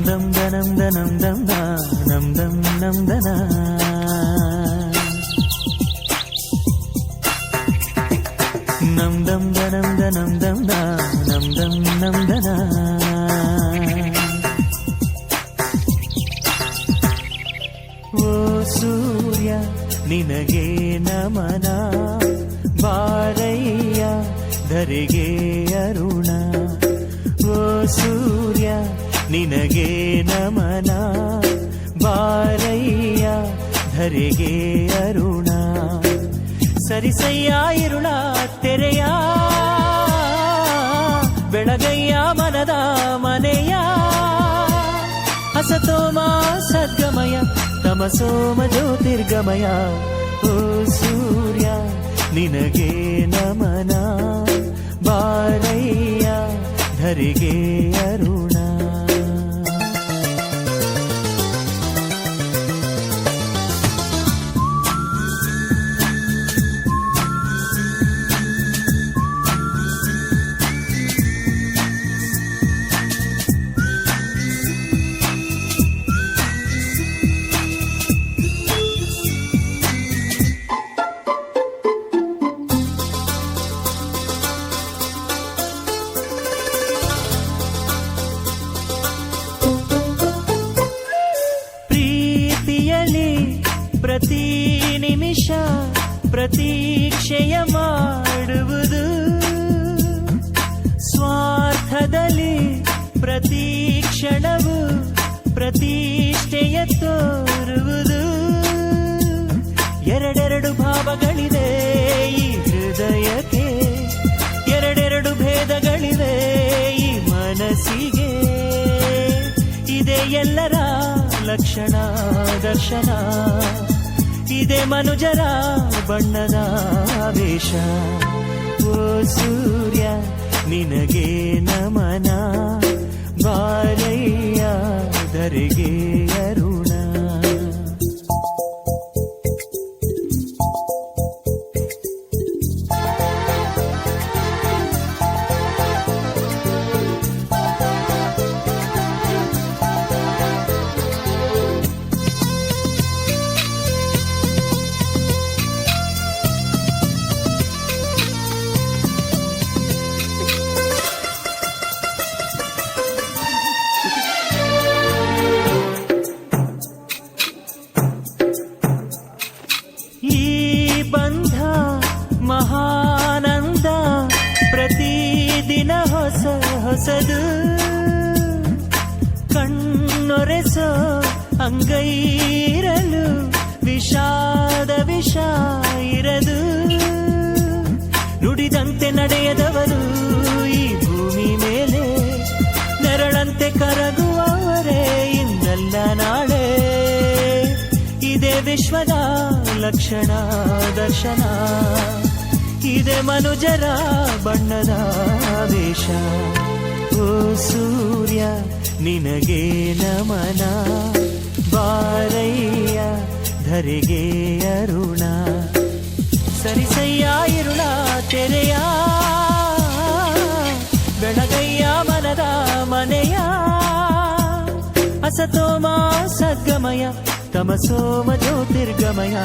ದಂ ದನಂ ದನಂ ದಂ ನಂ ದಂ ನಂ ದನ ನಂ ದಂ ದನಂ ದನಂ ದಂ ನಂ ದಂ ನಂ ದನ. ಓ ಸೂರ್ಯ ನಿನಗೆ ನಮನ, ಬಾರಯ್ಯ ಧರೆಗೆ ಅರುಣ. ಓ ಸೂರ್ಯ ನಿನಗೆ ನಮನ, ಬಾರಯ್ಯ ಧರೆಗೆ ಅರುಣ. ಸರಿಸಯ್ಯ ಇರುಳ ತೆರೆಯ, ಬೆಳಗಯ್ಯ ಮನದ ಮನೆಯ. ಹಸತೋಮ ಸದ್ಗಮಯ, ತಮಸೋಮ ಜ್ಯೋತಿರ್ಗಮಯ. ಓ ಸೂರ್ಯ ನಿನಗೆ ನಮನ, ಬಾರಯ್ಯ ಧರೆಗೆ ಅರುಣ. ಪ್ರತಿ ನಿಮಿಷ ಪ್ರತೀಕ್ಷೆಯ ಮಾಡುವುದು, ಸ್ವಾರ್ಥದಲ್ಲಿ ಪ್ರತಿ ಕ್ಷಣವು ಪ್ರತಿಷ್ಠೆಯ ತೋರುವುದು. ಎರಡೆರಡು ಭಾವಗಳಿವೆ ಈ ಹೃದಯಕ್ಕೆ, ಎರಡೆರಡು ಭೇದಗಳಿವೆ ಈ ಮನಸ್ಸಿಗೆ. ಇದೆ ಎಲ್ಲರ ಲಕ್ಷಣ ದರ್ಶನ, ಇದೆ ಮನುಜರ ಬಣ್ಣದ ವೇಷ. ಓ ಸೂರ್ಯ ನಿನಗೆ ನಮನ, ಬಾರಯ್ಯ ಧರೆಗೆ ಅರುಣ. ಬಂಧ ಮಹಾನಂದ, ಪ್ರತಿದಿನ ಹೊಸ ಹೊಸದು. ಕಣ್ಣೊರೆಸೋ ಅಂಗೈರಲು ವಿಷಾದ ವಿಷ ಇರದು. ನುಡಿದಂತೆ ನಡೆಯದವರು ಈ ಭೂಮಿ ಮೇಲೆ, ನೆರಳಂತೆ ಕರಗುವವರೇ ಇಂದಲ್ಲ ನಾಳೆ. ಇದೇ ವಿಶ್ವದ ಲಕ್ಷಣ ದರ್ಶನ, ಇದೆ ಮನುಜರ ಬಣ್ಣದ ವೇಷ. ಓ ಸೂರ್ಯ ನಿನಗೆ ನಮನ, ಬಾರಯ್ಯ ಧರೆಗೆ ಅರುಣ. ಸರಿಸಯ್ಯ ಇರುಳ ತೆರೆಯ, ಬೆಳಗಯ್ಯ ಮನದ ಮನೆಯ. ಹಸತೋಮ ಸದ್ಗಮಯ, ತಮಸೋಮ ಜ್ಯೋತಿರ್ಗಮಯ.